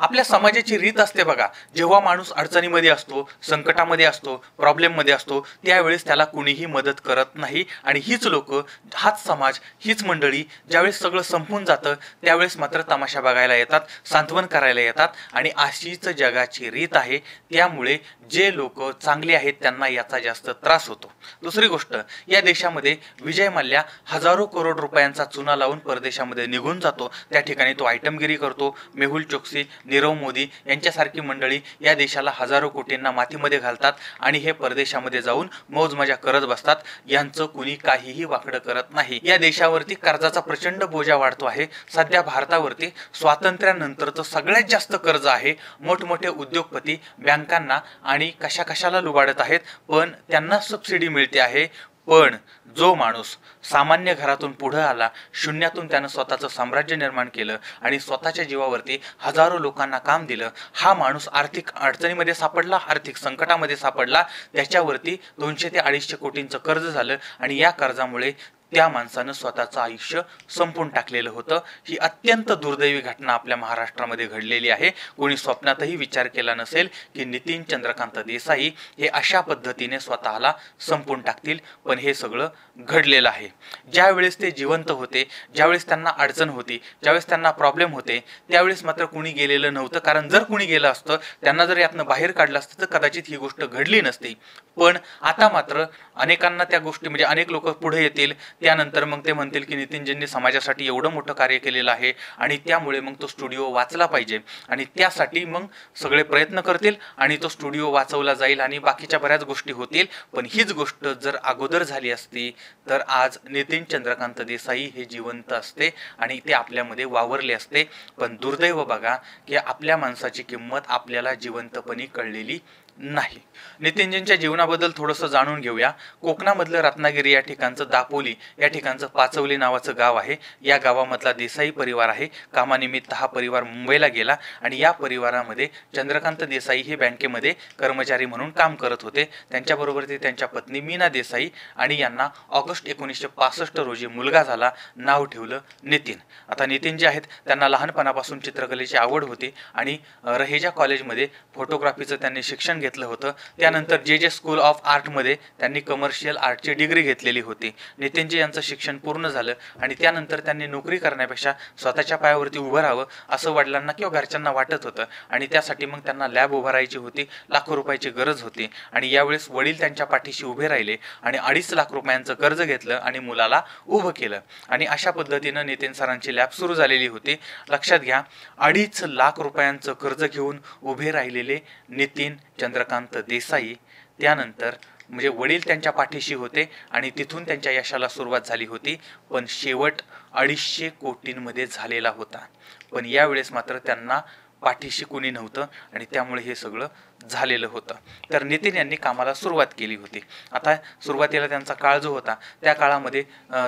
आपल्या समाजाची रीत असते बघा, जेव्हा माणूस अडचणीमध्ये असतो, संकटामध्ये असतो, प्रॉब्लेममध्ये असतो, त्यावेळेस त्याला कुणीही मदत करत नाही. आणि हीच लोक, हाच समाज, हीच मंडळी ज्यावेळेस सगळं संपून जातं त्यावेळेस मात्र तमाशा बघायला येतात, सांत्वन करायला येतात. आणि अशीच जगाची रीत आहे. त्यामुळे जे लोक चांगले आहेत त्यांना याचा जास्त त्रास होतो. दुसरी गोष्ट, या देशामध्ये विजय मल्ल्या हजारो करोड रुपयांचा चुना लावून परदेशामध्ये निघून जातो. त्या ठिकाणी तो आयटमगिरी करतो. मेहुल चोक्सी, नीरव मोदी यांच्यासारखी मंडळी या देशाला हजारो कोटींना मातीमध्ये घालतात आणि हे परदेशामध्ये जाऊन मौज मजा करत बसतात. यांचं कुणी काहीही वाकडं करत नाही. या देशावरती कर्जाचा प्रचंड बोजा वाढतो आहे. सध्या भारतावरती स्वातंत्र्यानंतरचं सगळ्यात जास्त कर्ज आहे. मोठमोठे उद्योगपती बँकांना आणि कशाला लुबाडत आहेत, पण त्यांना सबसिडी मिळते आहे. पण जो माणूस सामान्य घरातून पुढे आला, शून्यातून त्यानं स्वतःचं साम्राज्य निर्माण केलं आणि स्वतःच्या जीवावरती हजारो लोकांना काम दिलं, हा माणूस आर्थिक अडचणीमध्ये सापडला, आर्थिक संकटामध्ये सापडला. त्याच्यावरती 200 ते 250 कोटींचं कर्ज झालं आणि या कर्जामुळे त्या माणसानं स्वतःचं आयुष्य संपून टाकलेलं होतं. ही अत्यंत दुर्दैवी घटना आपल्या महाराष्ट्रामध्ये घडलेली आहे. कोणी स्वप्नातही विचार केला नसेल की नितीन चंद्रकांत देसाई हे अशा पद्धतीने स्वतःला संपून टाकतील, पण हे सगळं घडलेलं आहे. ज्यावेळेस ते जिवंत होते, ज्यावेळेस त्यांना अडचण होती, ज्यावेळेस त्यांना प्रॉब्लेम होते, त्यावेळेस मात्र कुणी गेलेलं नव्हतं. कारण जर कुणी गेलं असतं, त्यांना जर यातनं बाहेर काढलं असतं तर कदाचित ही गोष्ट घडली नसती. पण आता मात्र अनेकांना त्या गोष्टी, म्हणजे अनेक लोक पुढे येतील, त्यानंतर मग ते म्हणतील की नितीनजींनी समाजासाठी एवढं मोठं कार्य केलेलं आहे आणि त्यामुळे मग तो स्टुडिओ वाचला पाहिजे आणि त्यासाठी मग सगळे प्रयत्न करतील आणि तो स्टुडिओ वाचवला जाईल आणि बाकीच्या बऱ्याच गोष्टी होतील. पण हीच गोष्ट जर अगोदर झाली असती तर आज नितीन चंद्रकांत देसाई हे जिवंत असते आणि ते आपल्यामध्ये वावरले असते. पण दुर्दैव बघा की आपल्या माणसाची किंमत आपल्याला जिवंतपणी कळलेली नाही. नितीनजींच्या जीवनाबद्दल थोडंसं जाणून घेऊया. कोकणामधलं रत्नागिरी या ठिकाणचं दापोली या ठिकाणचं पाचवली नावाचं गाव आहे. या गावामधला देसाई परिवार आहे. कामानिमित्त हा परिवार मुंबईला गेला आणि या परिवारामध्ये चंद्रकांत देसाई हे बँकेमध्ये कर्मचारी म्हणून काम करत होते. त्यांच्याबरोबर ते त्यांच्या पत्नी मीना देसाई आणि यांना ऑगस्ट 1965 रोजी मुलगा झाला. नाव ठेवलं नितीन. आता नितीन जे आहेत त्यांना लहानपणापासून चित्रकलेची आवड होती आणि रहेजा कॉलेजमध्ये फोटोग्राफीचं त्यांनी शिक्षण घेतलं होतं. त्यानंतर जे स्कूल ऑफ आर्टमध्ये त्यांनी कमर्शियल आर्टची डिग्री घेतलेली होती. नितीनजी यांचं शिक्षण पूर्ण झालं आणि त्यानंतर त्यांनी नोकरी करण्यापेक्षा स्वतःच्या पायावरती उभं राहावं असं वडिलांना किंवा घरच्यांना वाटत होतं आणि त्यासाठी मग त्यांना लॅब उभारायची होती. लाखो रुपयाची गरज होती आणि यावेळेस वडील त्यांच्या पाठीशी उभे राहिले आणि 2.5 लाख रुपयांचं कर्ज घेतलं आणि मुलाला उभं केलं आणि अशा पद्धतीनं नितीन सरांची लॅब सुरू झालेली होती. लक्षात घ्या, 2.5 लाख रुपयांचं कर्ज घेऊन उभे राहिलेले नितीन चंद्रकांत देसाई. त्यानंतर म्हणजे वडील त्यांच्या पाठीशी होते आणि तिथून त्यांच्या यशाला सुरुवात झाली होती. पण शेवट 250 कोटींमध्ये झालेला होता. पण यावेळेस मात्र त्यांना पाठीशी कोणी नव्हतं आणि त्यामुळे हे सगळं झालेलं होतं. तर नितीन यांनी कामाला सुरुवात केली होती. आता सुरुवातीला त्यांचा काळ जो होता त्या काळामध्ये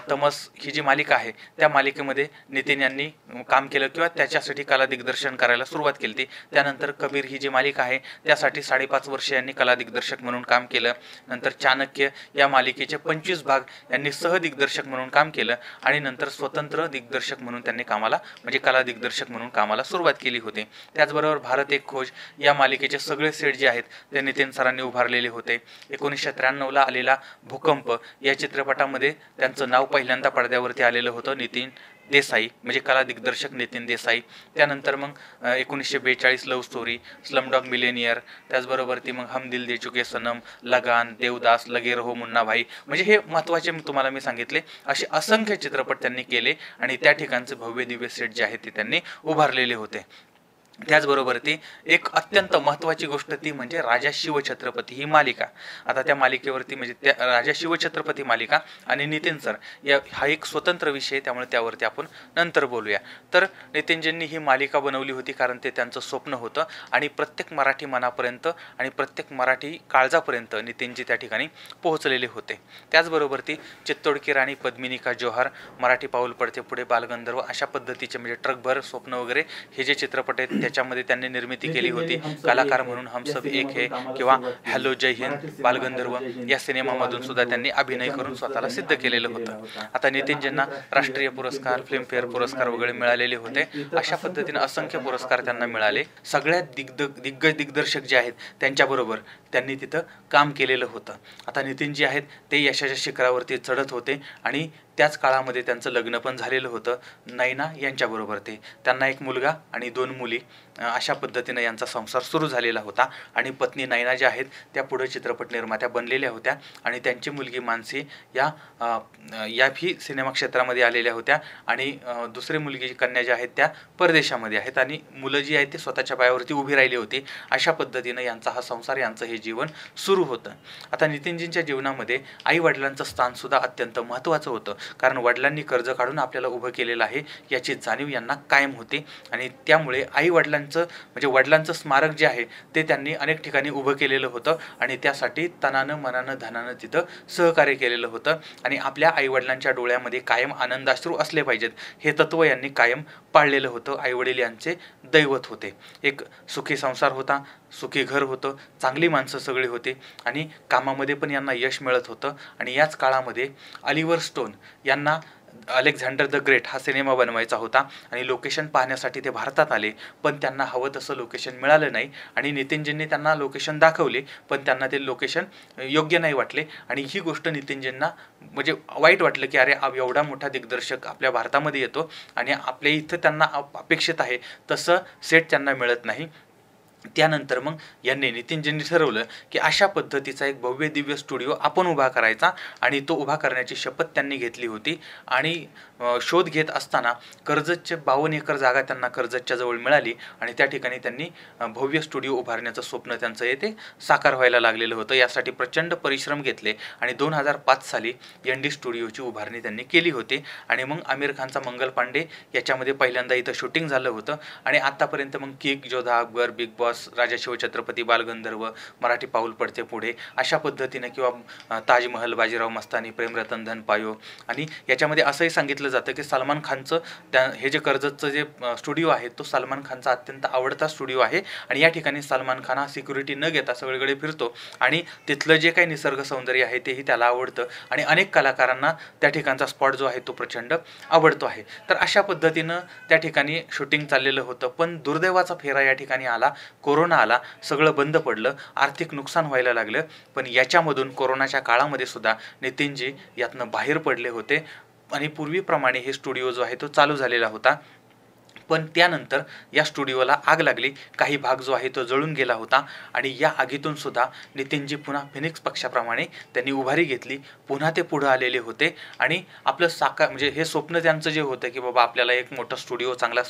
तमस ही जी मालिका आहे त्या मालिकेमध्ये नितीन यांनी काम केलं किंवा त्याच्यासाठी कला दिग्दर्शन करायला सुरुवात केली होती. त्यानंतर कबीर ही जी मालिका आहे त्यासाठी 5.5 वर्ष यांनी कला दिग्दर्शक म्हणून काम केलं. नंतर चाणक्य या मालिकेचे 25 भाग यांनी सहदिग्दर्शक म्हणून काम केलं आणि नंतर स्वतंत्र दिग्दर्शक म्हणून त्यांनी कामाला, म्हणजे कला दिग्दर्शक म्हणून कामाला सुरुवात केली होती. त्याचबरोबर भारत एक खोज या मालिकेचे सगळे सेट जे आहेत ते नितीन सरांनी उभारलेले होते. 1993ला आलेला भूकंप या चित्रपटामध्ये त्यांचं नाव पहिल्यांदा पडद्यावरती आलेलं होतं, नितीन देसाई, म्हणजे कला दिग्दर्शक नितीन देसाई. त्यानंतर मग 1942 लव्ह स्टोरी, स्लमडॉग मिलेनियर, त्याचबरोबर ती मग हम दिल दे चुके सनम, लगान, देवदास, लगे रहो मुन्ना भाई, म्हणजे हे महत्त्वाचे तुम्हाला मी सांगितले असे असंख्य चित्रपट त्यांनी केले आणि त्या ठिकाणचे भव्य दिव्य सेट जे आहेत ते त्यांनी उभारलेले होते. त्याचबरोबर ती एक अत्यंत महत्त्वाची गोष्ट ती म्हणजे राजा शिवछत्रपती ही मालिका. आता त्या मालिकेवरती म्हणजे त्या राजा शिवछत्रपती मालिका आणि नितीन सर या हा एक स्वतंत्र विषय, त्यामुळे त्यावरती आपण नंतर बोलूया. तर नितीनजींनी ही मालिका बनवली होती कारण ते त्यांचं स्वप्न होतं आणि प्रत्येक मराठी मनापर्यंत आणि प्रत्येक मराठी काळजापर्यंत नितीनजी त्या ठिकाणी पोहोचलेले होते. त्याचबरोबर ती चित्तोडकी राणी, पद्मिनी का जोहर, मराठी पाऊल पडते पुढे, बालगंधर्व अशा पद्धतीचे म्हणजे ट्रकभर स्वप्न वगैरे हे जे चित्रपट आहेत त्याच्यामध्ये त्यांनी निर्मिती केली होती. कलाकार म्हणून हम सब एक है किंवा हॅलो जय हिंद, बालगंधर्व या सिनेमामधून सुद्धा त्यांनी अभिनय करून स्वतःला सिद्ध केलेलं होतं. आता नितीनजींना राष्ट्रीय पुरस्कार, फिल्मफेअर पुरस्कार वगैरे मिळालेले होते. अशा पद्धतीने असंख्य पुरस्कार त्यांना मिळाले. सगळ्यात दिग्गज दिग्दर्शक जे आहेत त्यांच्याबरोबर त्यांनी तिथं काम केलेलं होतं. आता नितीनजी आहेत ते यशाच्या शिखरावरती चढत होते आणि त्याच काळामध्ये त्यांचं लग्न पण झालेलं होतं नैना यांच्याबरोबर. त्यांना एक मुलगा आणि 2 मुली अशा पद्धतीनं यांचा संसार सुरू झालेला होता. आणि पत्नी नैना ज्या आहेत त्या पुढे चित्रपट निर्मात्या बनलेल्या होत्या आणि त्यांची मुलगी मानसी याही सिनेमा क्षेत्रामध्ये आलेल्या होत्या. आणि दुसरी मुलगी कन्या ज्या आहेत त्या परदेशामध्ये आहेत आणि मुलं जी आहेत ते स्वतःच्या पायावरती उभी राहिली होती. अशा पद्धतीनं यांचा हा संसार, यांचं हे जीवन सुरू होतं. आता नितीनजींच्या जीवनामध्ये आई वडिलांचं स्थानसुद्धा अत्यंत महत्त्वाचं होतं, कारण वडिलांनी कर्ज काढून आपल्याला उभं केलेलं आहे याची जाणीव यांना कायम होती. आणि त्यामुळे आई वडिलांचं स्मारक जे आहे ते त्यांनी अनेक ठिकाणी उभं केलेलं होतं आणि त्यासाठी तनानं मनानं धनानं तिथं सहकार्य केलेलं होतं. आणि आपल्या आईवडिलांच्या डोळ्यामध्ये कायम आनंदाश्रू असले पाहिजेत हे तत्त्व यांनी कायम पाळलेलं होतं. आईवडील यांचे दैवत होते. एक सुखी संसार होता, सुखी घर होतं, चांगली माणसं सगळी होती आणि कामामध्ये पण यांना यश मिळत होतं. आणि याच काळामध्ये ऑलिव्हर स्टोन यांना अलेक्झांडर द ग्रेट हा सिनेमा बनवायचा होता आणि लोकेशन पाहण्यासाठी ते भारतात आले, पण त्यांना हवं तसं लोकेशन मिळालं नाही. आणि नितीनजींनी त्यांना लोकेशन दाखवले, पण त्यांना ते लोकेशन योग्य नाही वाटले. आणि ही गोष्ट नितीनजींना म्हणजे वाईट वाटलं की अरे एवढा मोठा दिग्दर्शक आपल्या भारतामध्ये येतो आणि आपल्या इथं त्यांना अपेक्षित आहे तसं सेट त्यांना मिळत नाही. त्यानंतर मग यांनी नितीनजींनी ठरवलं की अशा पद्धतीचा एक भव्य दिव्य स्टुडिओ आपण उभा करायचा आणि तो उभा करण्याची शपथ त्यांनी घेतली होती. आणि शोध घेत असताना कर्जतचे 52 एकर जागा त्यांना कर्जतच्या जवळ मिळाली आणि त्या ठिकाणी त्यांनी भव्य स्टुडिओ उभारण्याचं स्वप्न त्यांचं येते साकार व्हायला लागलेलं होतं. यासाठी प्रचंड परिश्रम घेतले आणि 2005 साली ND स्टुडिओची उभारणी त्यांनी केली होती. आणि मग आमिर खानचा मंगल पांडे याच्यामध्ये पहिल्यांदा इथं शूटिंग झालं होतं. आणि आतापर्यंत मग Kick, Jodha Akbar, Bigg Boss, Raja Shivchhatrapati, Balgandharva, Marathi Paaul Padte पुढे अशा पद्धतीने किंवा ताजमहल, बाजीराव मस्तानी, प्रेमरतन धन पायो. आणि याच्यामध्ये असंही सांगितलं जातं की सलमान खानचं हे जे कर्जतचं जे स्टुडिओ आहे तो सलमान खानचा अत्यंत आवडता स्टुडिओ आहे. आणि या ठिकाणी सलमान खान हा सिक्युरिटी न घेता सगळीकडे फिरतो आणि तिथलं जे काही निसर्ग सौंदर्य आहे तेही त्याला आवडतं आणि अनेक कलाकारांना त्या ठिकाणचा स्पॉट जो आहे तो प्रचंड आवडतो आहे. तर अशा पद्धतीनं त्या ठिकाणी शूटिंग चाललेलं होतं. पण दुर्दैवाचा फेरा या ठिकाणी आला, कोरोना आला, सगळं बंद पडलं, आर्थिक नुकसान व्हायला लागलं. पण याच्यामधून कोरोनाच्या काळामध्ये सुद्धा नितीनजी यातनं बाहेर पडले होते आणि पूर्वीप्रमाणे हे स्टुडिओ जो आहे तो चालू झालेला होता. पण त्यानंतर या स्टुडिओला आग लागली, काही भाग जो आहे तो जळून गेला होता. आणि या आगीतून सुद्धा नितीनजी पुन्हा फिनिक्स पक्षाप्रमाणे त्यांनी उभारी घेतली, पुन्हा ते पुढं आलेले होते. आणि आपलं साकार म्हणजे हे स्वप्न त्यांचं जे होतं की बाबा आपल्याला एक मोठा स्टुडिओ चांगला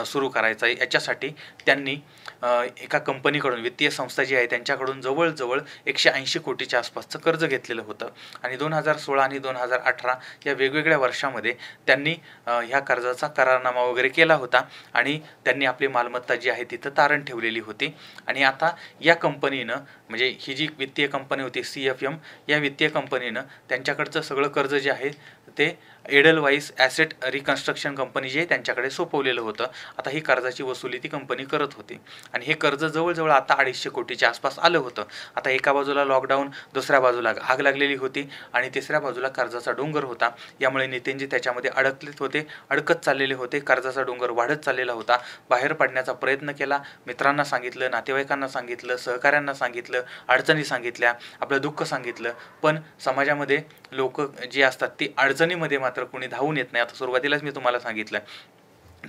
सुरू करायचा आहे, याच्यासाठी त्यांनी एका कंपनीकडून, वित्तीय संस्था जी आहे त्यांच्याकडून जवळजवळ 180 कोटीच्या आसपासचं कर्ज घेतलेलं होतं. आणि 2016 आणि 2018 या वेगवेगळ्या वर्षामध्ये त्यांनी ह्या कर्जाचा करारनामा वगैरे केला होता आणि त्यांनी आपली मालमत्ता जी आहे तिथं तारण ठेवलेली होती. आणि आता या कंपनीनं म्हणजे ही जी वित्तीय कंपनी होती CFM, या वित्तीय कंपनीनं त्यांच्याकडचं सगळं कर्ज जे आहे ते एडलवाईस ॲसेट रिकन्स्ट्रक्शन कंपनी जी आहे त्यांच्याकडे सोपवलेलं होतं. आता ही कर्जाची वसुली ती कंपनी करत होती आणि हे कर्ज जवळजवळ आता 250 कोटीच्या आसपास आलं होतं. आता एका बाजूला लॉकडाऊन, दुसऱ्या बाजूला आग लागलेली होती आणि तिसऱ्या बाजूला कर्जाचा डोंगर होता. यामुळे नितीनजी त्याच्यामध्ये अडकत चाललेले होते. कर्जाचा डोंगर वाढत चाललेला होता. बाहेर पडण्याचा प्रयत्न केला, मित्रांना सांगितलं, नातेवाईकांना सांगितलं, सहकाऱ्यांना सांगितलं, अडचणी सांगितल्या, आपलं दुःख सांगितलं. पण समाजामध्ये लोक जी असतात ती अडचणीमध्ये मात्र कोणी धावून येत नाही. आता सुरुवातीलाच मी तुम्हाला सांगितलं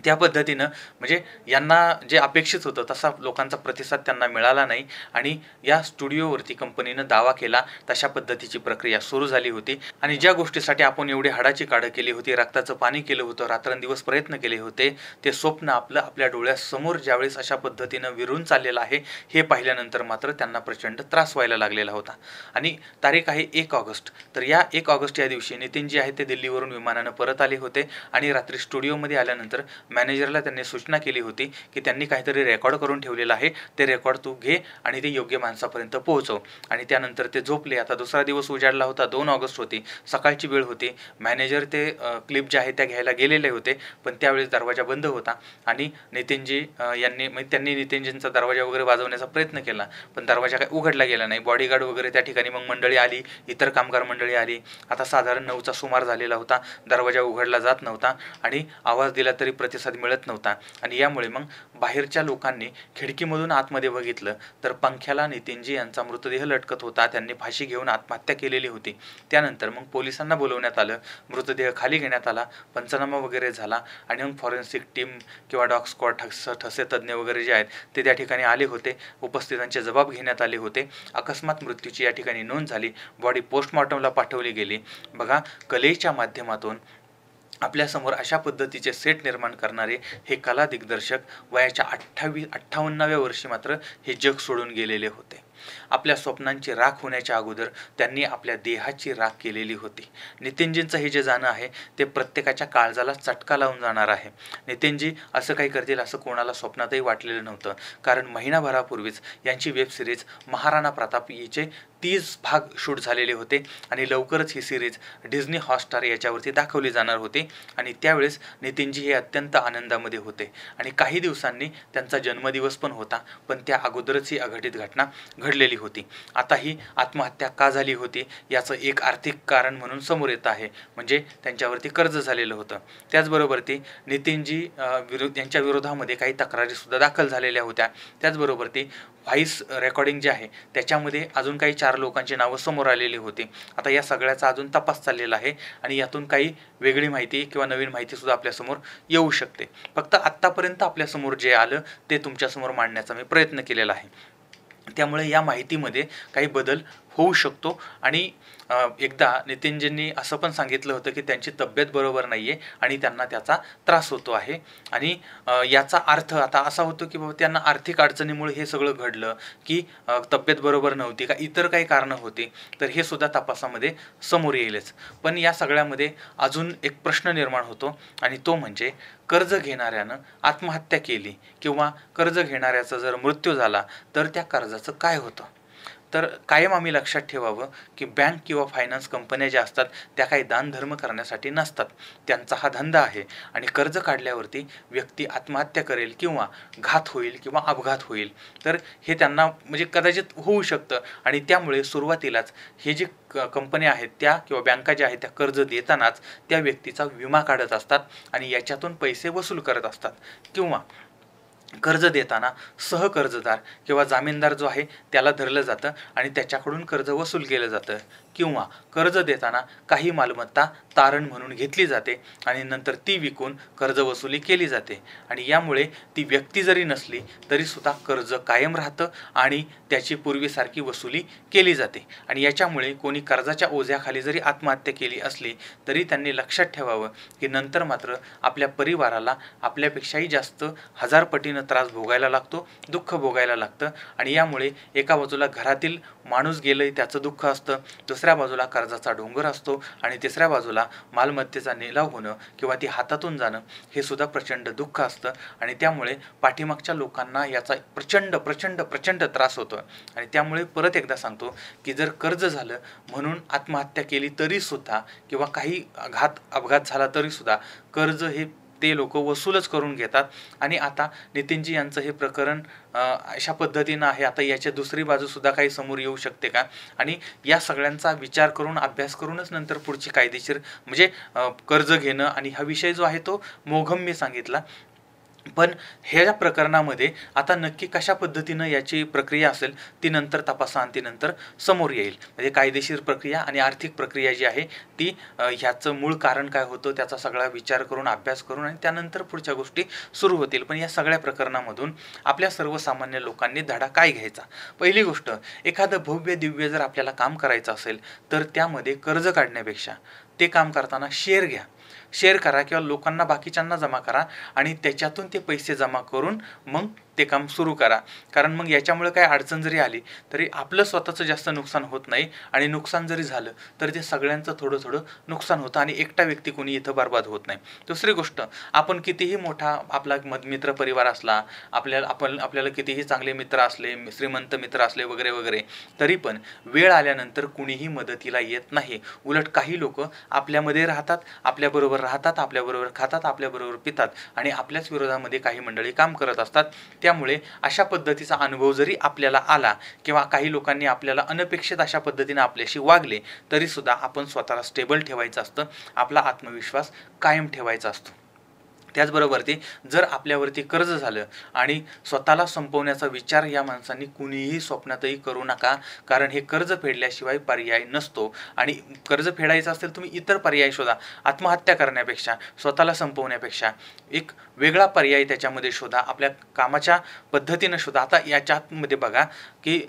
त्या पद्धतीनं म्हणजे यांना जे अपेक्षित होतं तसा लोकांचा प्रतिसाद त्यांना मिळाला नाही. आणि या स्टुडिओवरती कंपनीनं दावा केला तशा पद्धतीची प्रक्रिया सुरू झाली होती. आणि ज्या गोष्टीसाठी आपण एवढी हाडाची काढं केली होती, रक्ताचं पाणी केलं होतं, रात्रंदिवस प्रयत्न केले होते, ते स्वप्न आपल्या डोळ्यासमोर ज्यावेळेस अशा पद्धतीनं विरून चाललेलं आहे हे पाहिल्यानंतर मात्र त्यांना प्रचंड त्रास व्हायला लागलेला होता. आणि तारीख आहे 1 ऑगस्ट. तर या 1 ऑगस्ट या दिवशी नितीन जे आहे ते दिल्लीवरून विमानानं परत आले होते आणि रात्री स्टुडिओमध्ये आल्यानंतर मॅनेजरला त्यांनी सूचना केली होती की त्यांनी काहीतरी रेकॉर्ड करून ठेवलेलं आहे, ते रेकॉर्ड तू घे आणि ते योग्य माणसापर्यंत पोहोचव. आणि त्यानंतर ते झोपले. आता दुसरा दिवस उजाडला होता, 2 ऑगस्ट होती, सकाळची वेळ होती. मॅनेजर ते क्लिप ज्या आहेत त्या घ्यायला गेलेले होते, पण त्यावेळेस दरवाजा बंद होता आणि नितीनजी त्यांनी नितीनजींचा दरवाजा वगैरे वाजवण्याचा प्रयत्न केला, पण दरवाजा काही उघडला गेला नाही. बॉडीगार्ड वगैरे त्या ठिकाणी मग मंडळी आली, इतर कामगार मंडळी आली. आता साधारण 9चा सुमार झालेला होता, दरवाजा उघडला जात नव्हता आणि आवाज दिला तरी प्रतिसाद मिळत नव्हता. आणि यामुळे मग बाहेरच्या लोकांनी खिडकीमधून आतमध्ये बघितलं तर पंख्याला नितीनजी यांचा मृतदेह लटकत होता. त्यांनी फाशी घेऊन आत्महत्या केलेली होती. त्यानंतर मग पोलिसांना बोलवण्यात आलं, मृतदेह खाली घेण्यात आला, पंचनामा वगैरे झाला आणि मग फॉरेन्सिक टीम किंवा डॉग स्क्वॉड ठसे तज्ज्ञ वगैरे जे आहेत ते त्या ठिकाणी आले होते. उपस्थितांचे जबाब घेण्यात आले होते. अकस्मात मृत्यूची या ठिकाणी नोंद झाली. बॉडी पोस्टमॉर्टमला पाठवली गेली. बघा, कलेच्या माध्यमातून आपल्यासमोर अशा पद्धतीचे सेट निर्माण करणारे हे कला दिग्दर्शक वयाच्या 58व्या वर्षी मात्र हे जग सोडून गेलेले होते. आपल्या स्वप्नांची राख होण्याच्या अगोदर त्यांनी आपल्या देहाची राख केलेली होती. नितीनजींचं हे जे जाणं आहे ते प्रत्येकाच्या काळजाला चटका लावून जाणार आहे. नितीनजी असं काही करतील असं कोणाला स्वप्नातही वाटलेलं नव्हतं, कारण महिनाभरापूर्वीच यांची वेब सिरीज महाराणा प्रताप हिचे 30 भाग शूट झालेले होते आणि लवकरच ही सिरीज डिझनी हॉटस्टार याच्यावरती दाखवली जाणार होती. आणि त्यावेळेस नितीनजी हे अत्यंत आनंदामध्ये होते आणि काही दिवसांनी त्यांचा जन्मदिवस पण होता, पण त्या अगोदरच ही अघटित घटना घडलेली होती. आता ही आत्महत्या का झाली होती याचं एक आर्थिक कारण म्हणून समोर येत आहे, म्हणजे त्यांच्यावरती कर्ज झालेलं होतं. त्याचबरोबर ती नितीनजी यांच्या विरोधामध्ये काही तक्रारी सुद्धा दाखल झालेल्या होत्या. त्याचबरोबर ती व्हॉइस रेकॉर्डिंग जे आहे त्याच्यामध्ये अजून काही 4 लोकांची नावं समोर आलेली होती. आता या सगळ्याचा अजून तपास चाललेला आहे आणि यातून काही वेगळी माहिती किंवा नवीन माहिती सुद्धा आपल्यासमोर येऊ शकते. फक्त आत्तापर्यंत आपल्यासमोर जे आलं ते तुमच्यासमोर मांडण्याचा मी प्रयत्न केलेला आहे. त्यामुळे या माहितीमध्ये काही बदल होऊ शकतो. आणि एकदा नितीनजींनी असं पण सांगितलं होतं की त्यांची तब्येत बरोबर नाही आहे आणि त्यांना त्याचा त्रास होतो आहे. आणि याचा अर्थ आता असा होतो की बाबा त्यांना आर्थिक अडचणीमुळे हे सगळं घडलं की तब्येत बरोबर नव्हती का इतर काही कारणं होती, तर हे सुद्धा तपासामध्ये समोर येईलच. पण या सगळ्यामध्ये अजून एक प्रश्न निर्माण होतो आणि तो म्हणजे कर्ज घेणाऱ्यानं आत्महत्या केली किंवा कर्ज घेणाऱ्याचा जर मृत्यू झाला तर त्या कर्जाचं काय होतं. तर कायम आम्ही लक्षात ठेवावं की बँक किंवा फायनान्स कंपन्या ज्या असतात त्या काही दानधर्म करण्यासाठी नसतात, त्यांचा हा धंदा आहे. आणि कर्ज काढल्यावरती व्यक्ती आत्महत्या करेल किंवा घात होईल किंवा अपघात होईल तर हे त्यांना म्हणजे कदाचित होऊ शकतं. आणि त्यामुळे सुरुवातीलाच हे जे कंपन्या आहेत त्या किंवा बँका ज्या आहेत त्या कर्ज देतानाच त्या व्यक्तीचा विमा काढत असतात आणि याच्यातून पैसे वसूल करत असतात. किंवा कर्ज देताना सहकर्जदार किंवा जामीनदार जो आहे त्याला धरलं जातं आणि त्याच्याकडून कर्ज वसूल केलं जातं. किंवा कर्ज देताना काही मालमत्ता तारण म्हणून घेतली जाते आणि नंतर ती विकून कर्ज वसुली केली जाते. आणि यामुळे ती व्यक्ती जरी नसली तरीसुद्धा कर्ज कायम राहतं आणि त्याची पूर्वीसारखी वसुली केली जाते. आणि याच्यामुळे कोणी कर्जाच्या ओझ्याखाली जरी आत्महत्या केली असली तरी त्यांनी लक्षात ठेवावं की नंतर मात्र आपल्या परिवाराला आपल्यापेक्षाही जास्त 1000 पटीनं त्रास भोगायला लागतो, दुःख भोगायला लागतं. आणि यामुळे एका बाजूला घरातील माणूस गेलंय त्याचं दुःख असतं, दुसऱ्या बाजूला कर्जाचा डोंगर असतो आणि तिसऱ्या बाजूला मालमत्तेचा निलाव होणं किंवा ती हातातून जाणं हे सुद्धा प्रचंड दुःख असतं. आणि त्यामुळे पाठीमागच्या लोकांना याचा प्रचंड प्रचंड प्रचंड त्रास होतो. आणि त्यामुळे परत एकदा सांगतो की जर कर्ज झालं म्हणून आत्महत्या केली तरीसुद्धा किंवा काही अपघात झाला तरीसुद्धा कर्ज हे ते लोक वसूलच करून घेतात. आणि आता नितीनजी यांचं हे प्रकरण अशा पद्धतीनं आहे. आता याची दुसरी बाजूसुद्धा काही समोर येऊ शकते का, आणि या सगळ्यांचा विचार करून अभ्यास करूनच नंतर पुढची कायदेशीर म्हणजे कर्ज घेणं आणि हा विषय जो आहे तो मोघम मी सांगितला. पण ह्या प्रकरणामध्ये आता नक्की कशा पद्धतीनं याची प्रक्रिया असेल ती नंतर तपासाअंती समोर येईल. म्हणजे कायदेशीर प्रक्रिया आणि आर्थिक प्रक्रिया जी आहे ती ह्याचं मूळ कारण काय होतं त्याचा सगळा विचार करून अभ्यास करून आणि त्यानंतर पुढच्या गोष्टी सुरू होतील. पण या सगळ्या प्रकरणामधून आपल्या सर्वसामान्य लोकांनी धडा काय घ्यायचा. पहिली गोष्ट, एखादं भव्य दिव्य जर आपल्याला काम करायचं असेल तर त्यामध्ये कर्ज काढण्यापेक्षा ते काम करताना शेअर करा किंवा लोकांना बाकीच्यांना जमा करा आणि त्याच्यातून ते पैसे जमा करून मग ते काम सुरू करा. कारण मग याच्यामुळे काय अडचण जरी आली तरी आपलं स्वतःचं जास्त नुकसान होत नाही, आणि नुकसान जरी झालं तर ते सगळ्यांचं थोडं थोडं नुकसान होतं आणि एकटा व्यक्ती कोणी इथं बर्बाद होत नाही. दुसरी गोष्ट, आपण कितीही मोठा आपला मित्र परिवार असला, आपल्याला कितीही चांगले मित्र असले, श्रीमंत मित्र असले वगैरे वगैरे, तरी पण वेळ आल्यानंतर कुणीही मदतीला येत नाही. उलट काही लोक आपल्यामध्ये राहतात, आपल्याबरोबर राहतात, आपल्याबरोबर खातात, आपल्याबरोबर पितात आणि आपल्याच विरोधामध्ये काही मंडळी काम करत असतात. त्यामुळे अशा पद्धतीचा अनुभव जरी आपल्याला आला किंवा काही लोकांनी आपल्याला अनपेक्षित अशा पद्धतीने आपल्याशी वागले तरी सुद्धा आपण स्वतःला स्टेबल ठेवायचं असतं, आपला आत्मविश्वास कायम ठेवायचा असतो. त्याचबरोबर ते जर आपल्यावरती कर्ज झालं आणि स्वतःला संपवण्याचा विचार या माणसांनी कुणीही स्वप्नातही करू नका, कारण हे कर्ज फेडल्याशिवाय पर्याय नसतो. आणि कर्ज फेडायचं असेल तुम्ही इतर पर्याय शोधा. आत्महत्या करण्यापेक्षा, स्वतःला संपवण्यापेक्षा एक वेगळा पर्याय त्याच्यामध्ये शोधा, आपल्या कामाच्या पद्धतीनं शोधा. आता याच्यामध्ये बघा की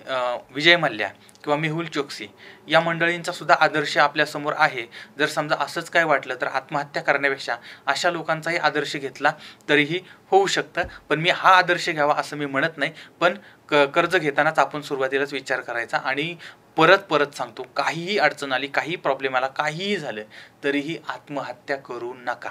विजय मल्ल्या किंवा मेहुल चोक्सी या मंडळींचा सुद्धा आदर्श आपल्यासमोर आहे. जर समजा असंच काय वाटलं तर आत्महत्या करण्यापेक्षा अशा लोकांचाही आदर्श घेतला तरीही होऊ शकतं. पण मी हा आदर्श घ्यावा असं मी म्हणत नाही, पण कर्ज घेतानाच आपण सुरुवातीलाच विचार करायचा. आणि परत सांगतो, काहीही अडचण आली, काही प्रॉब्लेम आला, काहीही झालं तरीही आत्महत्या करू नका.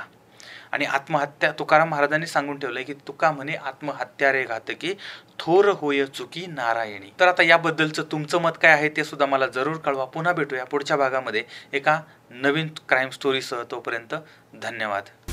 आणि आत्महत्या, तुकाराम महाराजांनी सांगून ठेवलंय की तुका म्हणे आत्महत्या रे घातकी, थोर होय चुकी नारायणी. तर आता याबद्दलचं तुमचं मत काय आहे ते सुद्धा मला जरूर कळवा. पुन्हा भेटूया पुढच्या भागामध्ये एका नवीन क्राईम स्टोरीसह. तोपर्यंत धन्यवाद.